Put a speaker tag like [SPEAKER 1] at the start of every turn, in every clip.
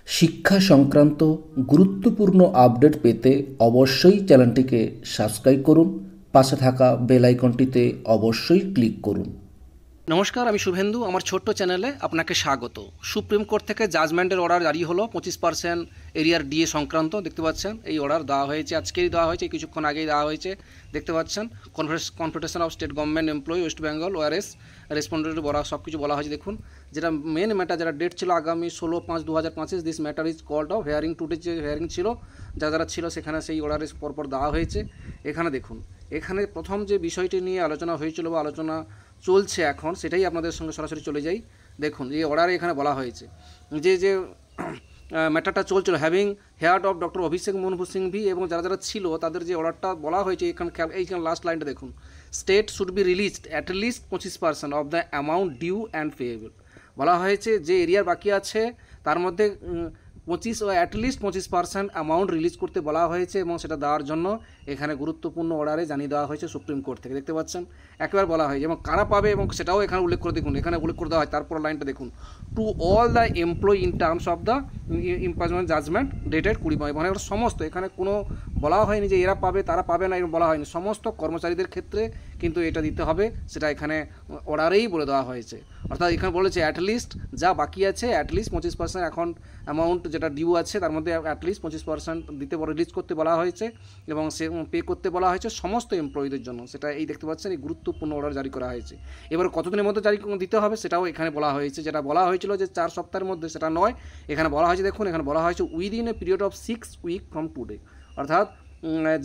[SPEAKER 1] শিক্ষা সংক্রান্ত গুরুত্বপূর্ণ আপডেট পেতে অবশ্যই চ্যানেলটিকে সাবস্ক্রাইব করুন, পাশে থাকা বেল আইকনটিতে অবশ্যই ক্লিক করুন।
[SPEAKER 2] নমস্কার, আমি শুভেন্দু। আমার ছোট্ট চ্যানেলে আপনাকে স্বাগত। সুপ্রিম কোর্ট থেকে জাজমেন্টের অর্ডার জারি হলো 25% এরিয়ার ডিএ সংক্রান্ত। দেখতে পাচ্ছেন এই অর্ডার দেওয়া হয়েছে, আজকেই দেওয়া হয়েছে, কিছুক্ষণ আগেই দেওয়া হয়েছে। দেখতে পাচ্ছেন confederation of state government employee West Bengal ORS respondent বলা সব কিছু বলা হয়েছে। দেখুন, যেটা মেন ম্যাটার, যেটা ডেট ছিল আগামী 16/5/2025, this matter is called off hearing today. যে হিয়ারিং ছিল, যারা ছিল সেখানে সেই অর্ডারে পরপর দেওয়া হয়েছে। এখানে দেখুন, এখানে প্রথম যে বিষয়টি নিয়ে আলোচনা হয়েছিল বা আলোচনা চলছে এখন, সেটাই আপনাদের সঙ্গে সরাসরি চলে যাই। দেখুন, এই অর্ডারে এখানে বলা হয়েছে যে ম্যাটারটা চলছিল, having heard of doctor Abhishek Manmohan Singh V, এবং যারা ছিল তাদের যে অর্ডারটা বলা হয়েছে এইখানে লাস্ট লাইনটা দেখুন, state should be released at least 25% of the amount due and payable. বলা হয়েছে যে এরিয়ার বাকি আছে তার মধ্যে 25% অ্যামাউন্ট রিলিজ করতে বলা হয়েছে, এবং সেটা দেওয়ার জন্য এখানে গুরুত্বপূর্ণ অর্ডারে জানিয়ে দেওয়া হয়েছে সুপ্রিম কোর্ট থেকে। দেখতে পাচ্ছেন একবার বলা হয়েছে, এবং কারা পাবে এবং সেটাও এখানে উল্লেখ করে দেখুন, এখানে উল্লেখ করে দেওয়া হয়। তারপর লাইনটা দেখুন, to all the employee in terms of the impugnment judgment dated 20, মানে সমস্ত, এখানে কোনো বলা হয়নি যে এরা পাবে তারা পাবে না, এরকম বলা হয়নি। সমস্ত কর্মচারীদের ক্ষেত্রে কিন্তু এটা দিতে হবে, সেটা এখানে অর্ডারেই বলে দেওয়া হয়েছে। অর্থাৎ এখানে বলেছে অ্যাটলিস্ট যা বাকি আছে অ্যাটলিস্ট 25% এখন অ্যামাউন্ট যেটা ডিউ আছে তার মধ্যে অ্যাটলিস্ট 25% দিতে রিলিজ করতে বলা হয়েছে, এবং সে পে করতে বলা হয়েছে সমস্ত এমপ্লয়ীদের জন্য। সেটা এই দেখতে পাচ্ছেন, এই গুরুত্বপূর্ণ অর্ডার জারি করা হয়েছে। এবার কতদিনের মধ্যে জারি দিতে হবে সেটাও এখানে বলা হয়েছে। যেটা বলা হয়েছিল যে 4 সপ্তাহের মধ্যে, সেটা নয়, এখানে বলা হয়েছে, দেখুন এখানে বলা হয়েছে within a period of 6 week from today. অর্থাৎ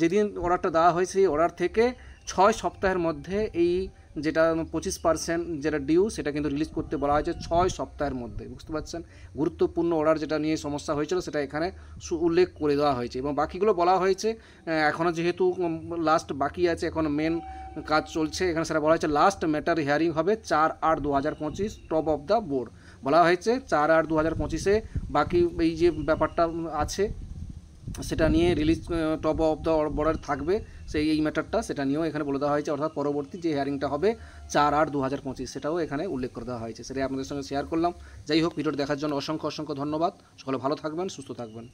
[SPEAKER 2] যেদিন অর্ডারটা দেওয়া হয়েছে সেই অর্ডার থেকে 6 সপ্তাহের মধ্যে এই যেটা 25% যেটা ডিউ সেটা কিন্তু রিলিজ করতে বলা হয়েছে 6 সপ্তাহের মধ্যে। বুঝতে পারছেন, গুরুত্বপূর্ণ অর্ডার যেটা নিয়ে সমস্যা হয়েছিল সেটা এখানে উল্লেখ করে দেওয়া হয়েছে, এবং বাকিগুলো বলা হয়েছে এখনও যেহেতু লাস্ট বাকি আছে, এখন মেন কাজ চলছে। এখানে সেটা বলা হয়েছে লাস্ট ম্যাটার হিয়ারিং হবে 4/8/2025 টপ অফ দ্য বোর্ড। বলা হয়েছে 4/8/2025 বাকি এই যে ব্যাপারটা আছে সেটা নিয়ে release top of the border থাকবে, এই ম্যাটারটা সেটা নিয়েও এখানে বলে দেওয়া হয়েছে। অর্থাৎ পরবর্তী যে হিয়ারিংটা হবে 4/8/2025, সেটাও এখানে উল্লেখ করে দেওয়া হয়েছে। সেটাই আপনাদের সঙ্গে শেয়ার করলাম। যাই হোক, ভিডিওটি দেখার জন্য অসংখ্য ধন্যবাদ। সকলে ভালো থাকবেন, সুস্থ থাকবেন।